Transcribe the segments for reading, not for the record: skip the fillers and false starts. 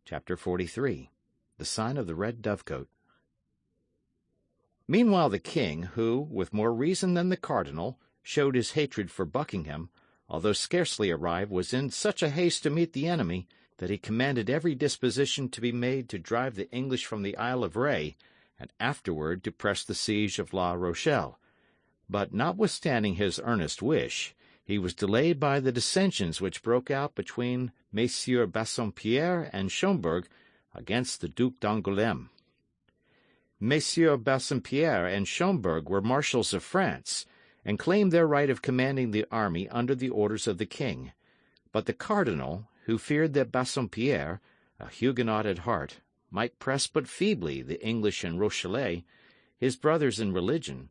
Chapter 43. The Sign of the Red Dovecot. Meanwhile the king, who, with more reason than the cardinal, showed his hatred for Buckingham, although scarcely arrived, was in such a haste to meet the enemy that he commanded every disposition to be made to drive the English from the Isle of Ré, and afterward to press the siege of La Rochelle. But notwithstanding his earnest wish, he was delayed by the dissensions which broke out between Messieurs Bassompierre and Schomberg against the Duc d'Angoulême. Messieurs Bassompierre and Schomberg were marshals of France, and claimed their right of commanding the army under the orders of the king. But the cardinal, who feared that Bassompierre, a Huguenot at heart, might press but feebly the English and Rochellais, his brothers in religion,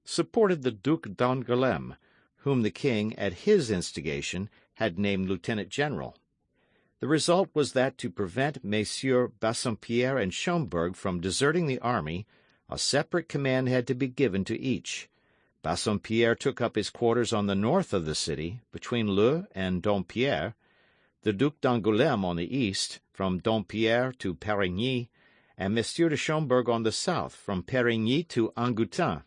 supported the Duc d'Angoulême, whom the king, at his instigation, had named lieutenant-general. The result was that to prevent Messieurs Bassompierre and Schomberg from deserting the army, a separate command had to be given to each. Bassompierre took up his quarters on the north of the city, between Leu and Dompierre, the Duc d'Angoulême on the east, from Dompierre to Perigny, and Monsieur de Schomberg on the south, from Perigny to Angoutin.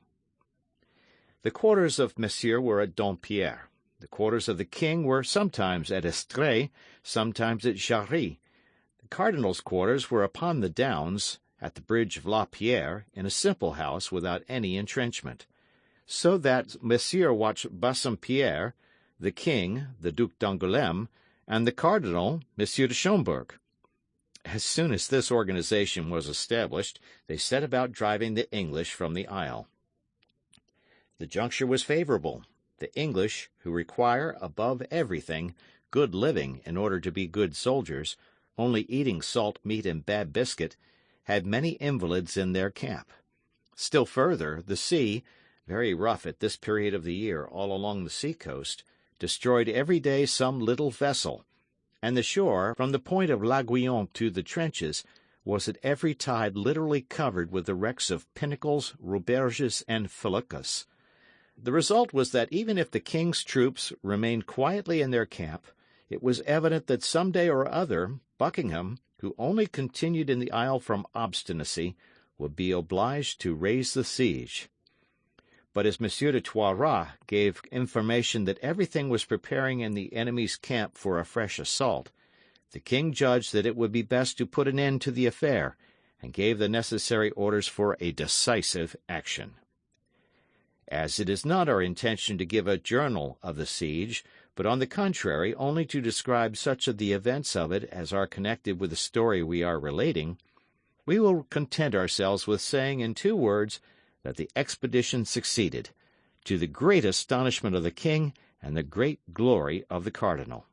The quarters of Monsieur were at Dompierre. The quarters of the king were sometimes at Estrées, sometimes at Jarry. The cardinal's quarters were upon the downs, at the bridge of La Pierre, in a simple house without any entrenchment. So that Monsieur watched Bassompierre, the king, the Duc d'Angoulême, and the cardinal, Monsieur de Schomberg. As soon as this organization was established, they set about driving the English from the Isle. The juncture was favourable. The English, who require, above everything, good living in order to be good soldiers, only eating salt meat and bad biscuit, had many invalids in their camp. Still further, the sea, very rough at this period of the year all along the sea-coast, destroyed every day some little vessel, and the shore, from the point of l'Aiguillon to the trenches, was at every tide literally covered with the wrecks of pinnacles, roberges, and feluccas. The result was that even if the king's troops remained quietly in their camp, it was evident that some day or other Buckingham, who only continued in the Isle from obstinacy, would be obliged to raise the siege. But as Monsieur de Toiras gave information that everything was preparing in the enemy's camp for a fresh assault, the king judged that it would be best to put an end to the affair, and gave the necessary orders for a decisive action. As it is not our intention to give a journal of the siege, but on the contrary only to describe such of the events of it as are connected with the story we are relating, we will content ourselves with saying in 2 words that the expedition succeeded, to the great astonishment of the king and the great glory of the cardinal.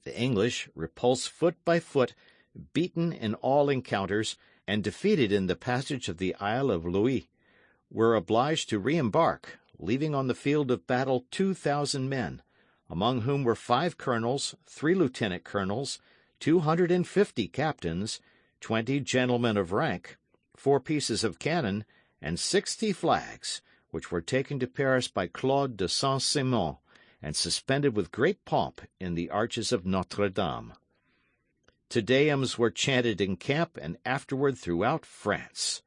The English, repulsed foot by foot, beaten in all encounters, and defeated in the passage of the Isle of Louis, were obliged to re-embark, leaving on the field of battle 2,000 men, among whom were 5 colonels, 3 lieutenant colonels, 250 captains, 20 gentlemen of rank, 4 pieces of cannon, and 60 flags, which were taken to Paris by Claude de Saint-Simon, and suspended with great pomp in the arches of Notre Dame. Te Deums were chanted in camp and afterward throughout France.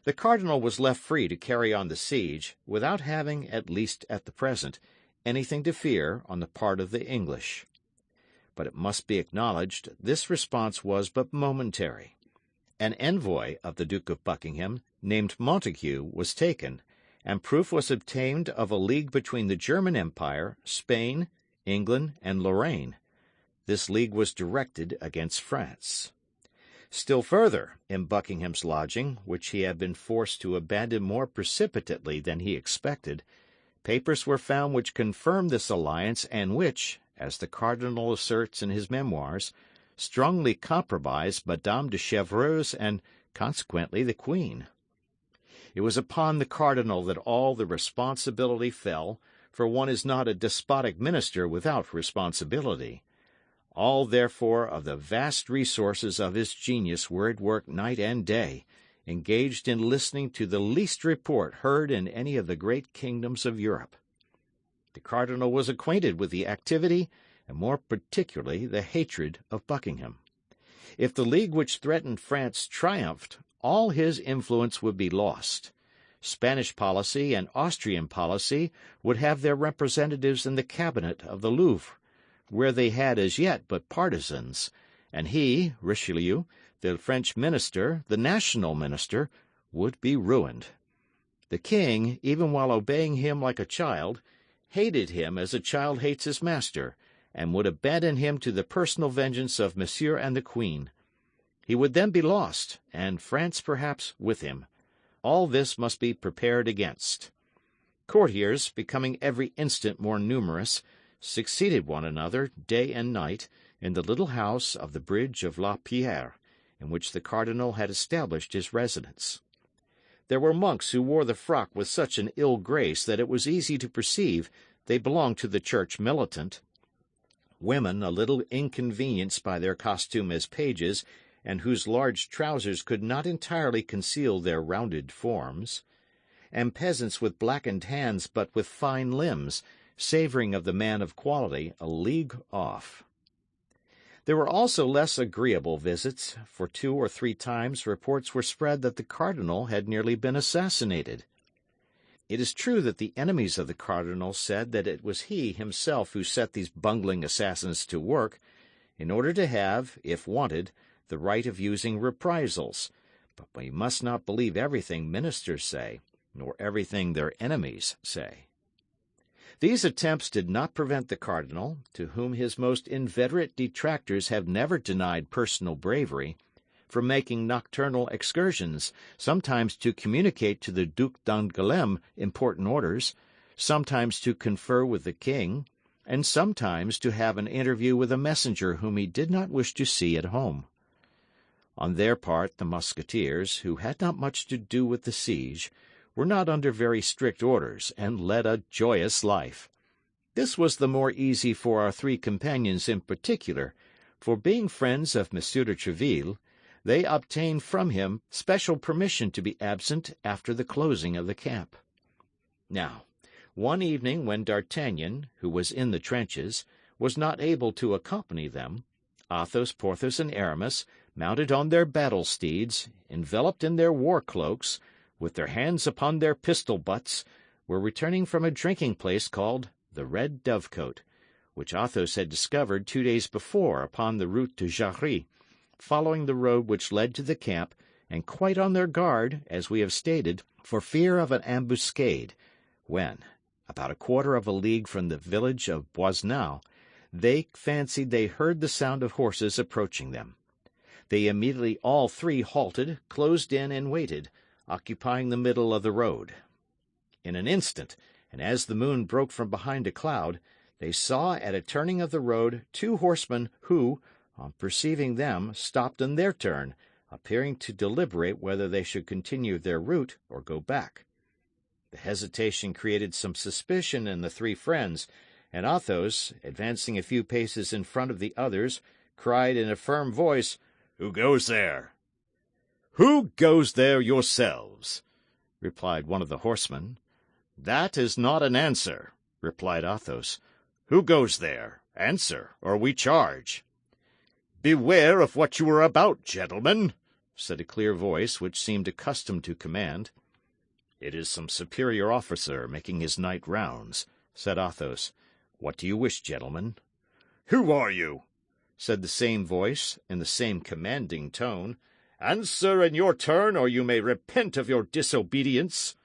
The cardinal was left free to carry on the siege, without having, at least at the present, anything to fear on the part of the English. But it must be acknowledged this response was but momentary. An envoy of the Duke of Buckingham, named Montague, was taken, and proof was obtained of a league between the German Empire, Spain, England, and Lorraine. This league was directed against France. Still further, in Buckingham's lodging, which he had been forced to abandon more precipitately than he expected, papers were found which confirmed this alliance and which, as the cardinal asserts in his memoirs, strongly compromised Madame de Chevreuse and, consequently, the Queen. It was upon the cardinal that all the responsibility fell, for one is not a despotic minister without responsibility. All, therefore, of the vast resources of his genius were at work night and day, engaged in listening to the least report heard in any of the great kingdoms of Europe. The cardinal was acquainted with the activity, and more particularly the hatred of Buckingham. If the league which threatened France triumphed, all his influence would be lost. Spanish policy and Austrian policy would have their representatives in the cabinet of the Louvre, where they had as yet but partisans, and he, Richelieu, the French minister, the national minister, would be ruined. The king, even while obeying him like a child, hated him as a child hates his master, and would abandon him to the personal vengeance of Monsieur and the Queen. He would then be lost, and France perhaps with him. All this must be prepared against. Courtiers, becoming every instant more numerous, succeeded one another, day and night, in the little house of the bridge of La Pierre, in which the cardinal had established his residence. There were monks who wore the frock with such an ill grace that it was easy to perceive they belonged to the church militant. Women, a little inconvenienced by their costume as pages, and whose large trousers could not entirely conceal their rounded forms, and peasants with blackened hands but with fine limbs, savouring of the man of quality a league off. There were also less agreeable visits, for 2 or 3 times reports were spread that the cardinal had nearly been assassinated. It is true that the enemies of the cardinal said that it was he himself who set these bungling assassins to work, in order to have, if wanted, the right of using reprisals, but we must not believe everything ministers say, nor everything their enemies say. These attempts did not prevent the cardinal, to whom his most inveterate detractors have never denied personal bravery, from making nocturnal excursions, sometimes to communicate to the Duc d'Angoulême important orders, sometimes to confer with the king, and sometimes to have an interview with a messenger whom he did not wish to see at home. On their part, the Musketeers, who had not much to do with the siege, were not under very strict orders, and led a joyous life. This was the more easy for our 3 companions in particular, for being friends of Monsieur de Treville, they obtained from him special permission to be absent after the closing of the camp. Now, one evening when D'Artagnan, who was in the trenches, was not able to accompany them, Athos, Porthos, and Aramis, mounted on their battle steeds, enveloped in their war cloaks, with their hands upon their pistol butts, were returning from a drinking-place called the Red Dovecot, which Athos had discovered 2 days before upon the route to Jarry, following the road which led to the camp, and quite on their guard, as we have stated, for fear of an ambuscade, when, about a quarter of a league from the village of Boisnau, they fancied they heard the sound of horses approaching them. They immediately all 3 halted, closed in, and waited, occupying the middle of the road. In an instant, and as the moon broke from behind a cloud, they saw at a turning of the road 2 horsemen who, on perceiving them, stopped in their turn, appearing to deliberate whether they should continue their route or go back. The hesitation created some suspicion in the 3 friends, and Athos, advancing a few paces in front of the others, cried in a firm voice, "Who goes there?" "Who goes there yourselves?" replied one of the horsemen. "That is not an answer," replied Athos. "Who goes there? Answer, or we charge." "Beware of what you are about, gentlemen," said a clear voice which seemed accustomed to command. "It is some superior officer making his night rounds," said Athos. "What do you wish, gentlemen?" "Who are you?" said the same voice, in the same commanding tone. "Answer in your turn, or you may repent of your disobedience."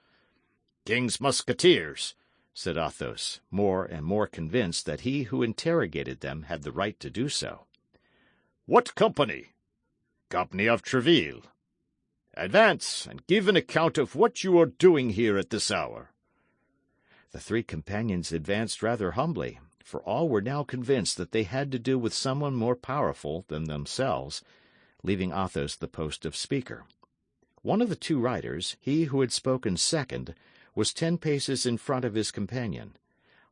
"King's Musketeers," said Athos, more and more convinced that he who interrogated them had the right to do so. "What company?" "Company of Tréville." "Advance, and give an account of what you are doing here at this hour." The 3 companions advanced rather humbly, for all were now convinced that they had to do with someone more powerful than themselves, leaving Athos the post of speaker. One of the 2 riders, he who had spoken second, was 10 paces in front of his companion.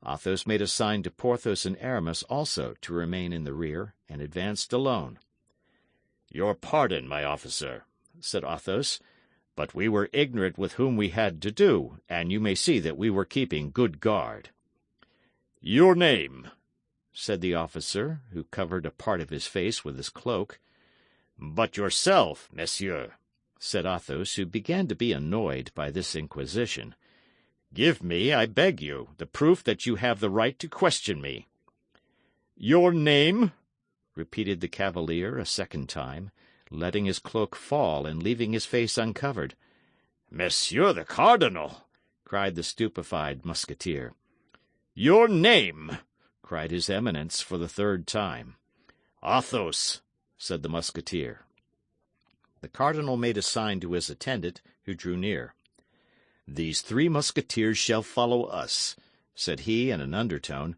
Athos made a sign to Porthos and Aramis also to remain in the rear, and advanced alone. "Your pardon, my officer," said Athos, "but we were ignorant with whom we had to do, and you may see that we were keeping good guard." "Your name?" said the officer, who covered a part of his face with his cloak. But yourself, monsieur, said Athos, who began to be annoyed by this inquisition. Give me, I beg you, the proof that you have the right to question me. Your name? Repeated the cavalier a second time, letting his cloak fall and leaving his face uncovered. Monsieur the Cardinal, cried the stupefied Musketeer. Your name, cried his Eminence for the third time. Athos, said the Musketeer. The Cardinal made a sign to his attendant, who drew near. These 3 Musketeers shall follow us, said he in an undertone.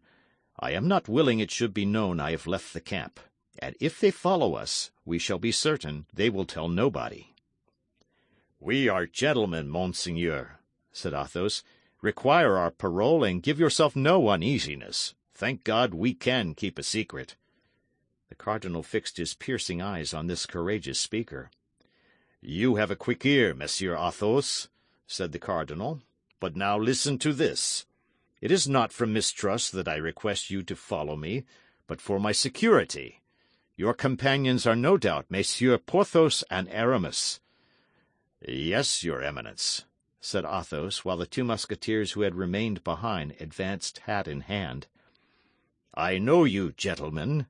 I am not willing it should be known I have left the camp, and if they follow us, we shall be certain they will tell nobody. We are gentlemen, monseigneur, said Athos. Require our parole and give yourself no uneasiness. Thank God we can keep a secret. The cardinal fixed his piercing eyes on this courageous speaker. You have a quick ear, Monsieur Athos, said the cardinal, but now listen to this. It is not from mistrust that I request you to follow me, but for my security. Your companions are no doubt Messieurs Porthos and Aramis. Yes, your Eminence, said Athos, while the 2 Musketeers who had remained behind advanced hat in hand. I know you, gentlemen,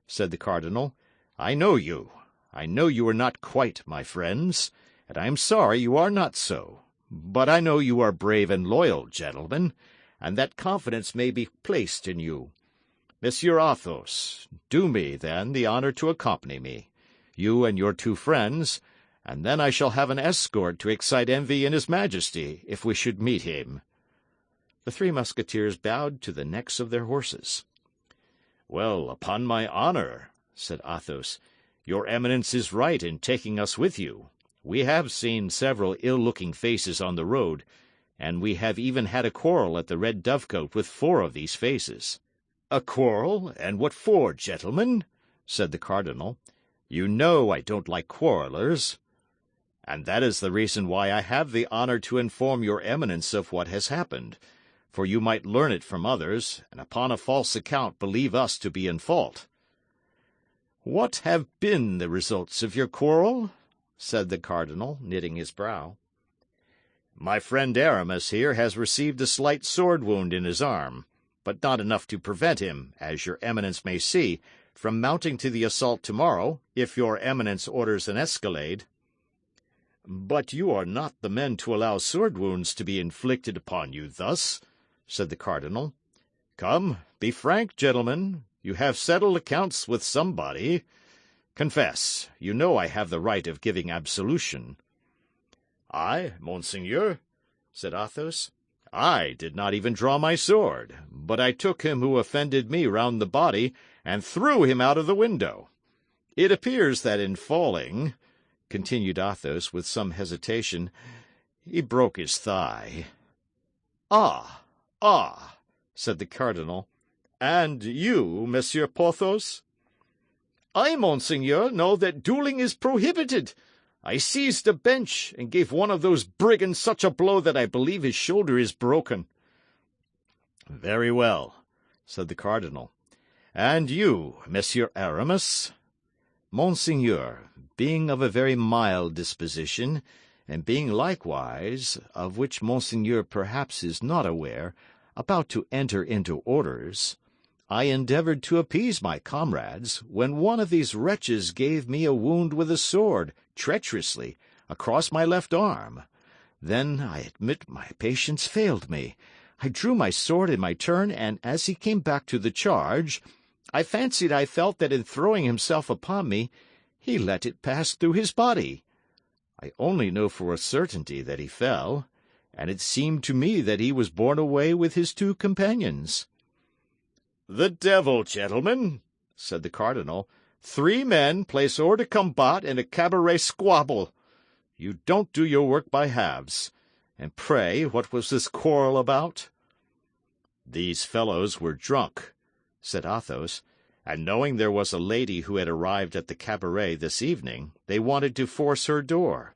said the cardinal. I know you. I know you are not quite my friends, and I am sorry you are not so. But I know you are brave and loyal, gentlemen, and that confidence may be placed in you. Monsieur Athos, do me, then, the honour to accompany me, you and your 2 friends, and then I shall have an escort to excite envy in his Majesty, if we should meet him. The 3 Musketeers bowed to the necks of their horses. Well, upon my honour, said Athos, your Eminence is right in taking us with you. We have seen several ill-looking faces on the road, and we have even had a quarrel at the Red Dovecot with 4 of these faces. A quarrel? And what for, gentlemen? Said the cardinal. You know I don't like quarrellers. And that is the reason why I have the honour to inform your Eminence of what has happened, for you might learn it from others, and upon a false account believe us to be in fault. What have been the results of your quarrel? Said the cardinal, knitting his brow. My friend Aramis here has received a slight sword wound in his arm, but not enough to prevent him, as your Eminence may see, from mounting to the assault tomorrow, if your Eminence orders an escalade. But you are not the men to allow sword wounds to be inflicted upon you thus, said the cardinal. Come, be frank, gentlemen. You have settled accounts with somebody. Confess, you know I have the right of giving absolution. I, monseigneur, said Athos. I did not even draw my sword, but I took him who offended me round the body and threw him out of the window. It appears that in falling, continued Athos with some hesitation, he broke his thigh. Ah, said the cardinal. And you, Monsieur Porthos? I, monseigneur, know that duelling is prohibited. I seized a bench and gave one of those brigands such a blow that I believe his shoulder is broken. Very well, said the cardinal. And you, Monsieur Aramis? Monseigneur, being of a very mild disposition, and being likewise, of which Monseigneur perhaps is not aware, about to enter into orders, I endeavoured to appease my comrades, when one of these wretches gave me a wound with a sword, treacherously, across my left arm. Then I admit my patience failed me. I drew my sword in my turn, and as he came back to the charge, I fancied I felt that in throwing himself upon me, he let it pass through his body. I only know for a certainty that he fell, and it seemed to me that he was borne away with his 2 companions. The devil, gentlemen, said the cardinal. 3 men place hors de combat in a cabaret squabble. You don't do your work by halves. And pray, what was this quarrel about? These fellows were drunk, said Athos, and knowing there was a lady who had arrived at the cabaret this evening, they wanted to force her door.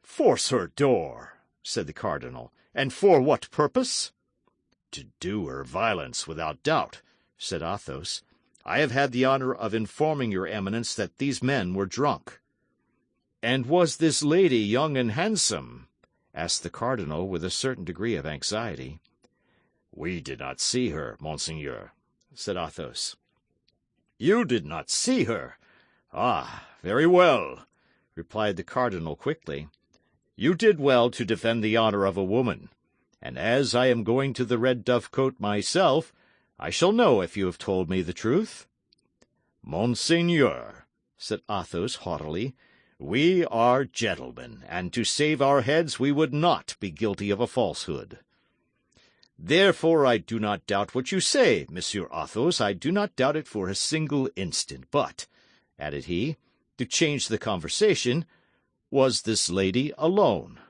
Force her door, said the cardinal, and for what purpose? To do her violence, without doubt, said Athos. I have had the honour of informing your Eminence that these men were drunk." "And was this lady young and handsome?" asked the cardinal, with a certain degree of anxiety. "We did not see her, monseigneur," said Athos. "You did not see her? Ah, very well," replied the cardinal quickly. "You did well to defend the honour of a woman, and as I am going to the Red Dovecot myself, I shall know if you have told me the truth." "Monseigneur," said Athos haughtily, "we are gentlemen, and to save our heads we would not be guilty of a falsehood." "Therefore I do not doubt what you say, Monsieur Athos, I do not doubt it for a single instant. But," added he, to change the conversation, "was this lady alone?"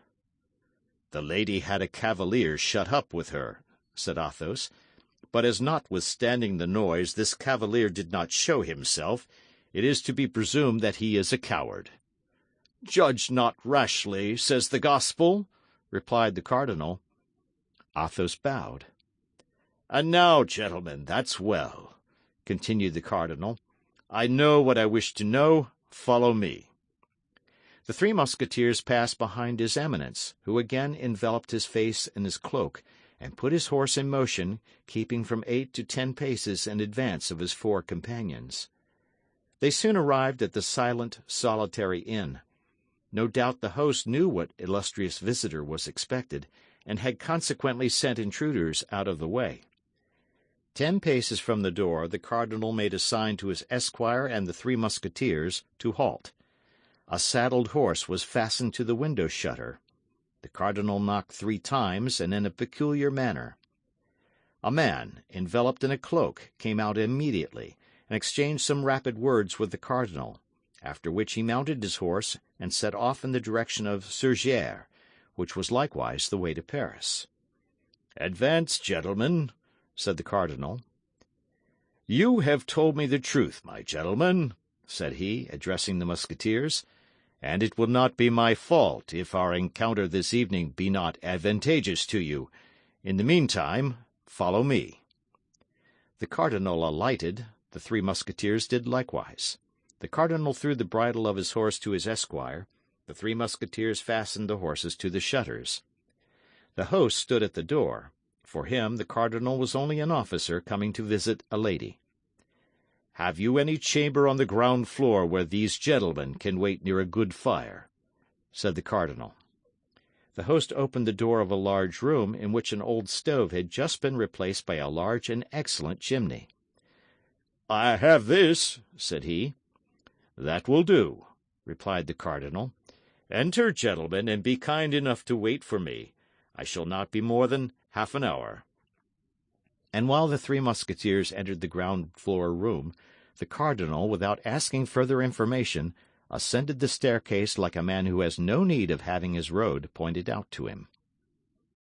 "The lady had a cavalier shut up with her," said Athos, "but as notwithstanding the noise this cavalier did not show himself, it is to be presumed that he is a coward." "Judge not rashly, says the Gospel," replied the cardinal. Athos bowed. "And now, gentlemen, that's well," continued the cardinal. "I know what I wish to know. Follow me." The three Musketeers passed behind his Eminence, who again enveloped his face in his cloak, and put his horse in motion, keeping from 8 to 10 paces in advance of his four companions. They soon arrived at the silent, solitary inn. No doubt the host knew what illustrious visitor was expected, and had consequently sent intruders out of the way. 10 paces from the door, the cardinal made a sign to his esquire and the three Musketeers to halt. A saddled horse was fastened to the window shutter. The cardinal knocked 3 times, and in a peculiar manner. A man, enveloped in a cloak, came out immediately, and exchanged some rapid words with the cardinal, after which he mounted his horse and set off in the direction of Surgères, which was likewise the way to Paris. "Advance, gentlemen," said the cardinal. "You have told me the truth, my gentlemen," said he, addressing the Musketeers, "and it will not be my fault if our encounter this evening be not advantageous to you. In the meantime, follow me." The cardinal alighted. The three Musketeers did likewise. The cardinal threw the bridle of his horse to his esquire. The three Musketeers fastened the horses to the shutters. The host stood at the door. For him, the cardinal was only an officer coming to visit a lady. "Have you any chamber on the ground floor where these gentlemen can wait near a good fire?" said the cardinal. The host opened the door of a large room in which an old stove had just been replaced by a large and excellent chimney. "I have this," said he. "That will do," replied the cardinal. "Enter, gentlemen, and be kind enough to wait for me. I shall not be more than half an hour." And while the three Musketeers entered the ground-floor room, the cardinal, without asking further information, ascended the staircase like a man who has no need of having his road pointed out to him.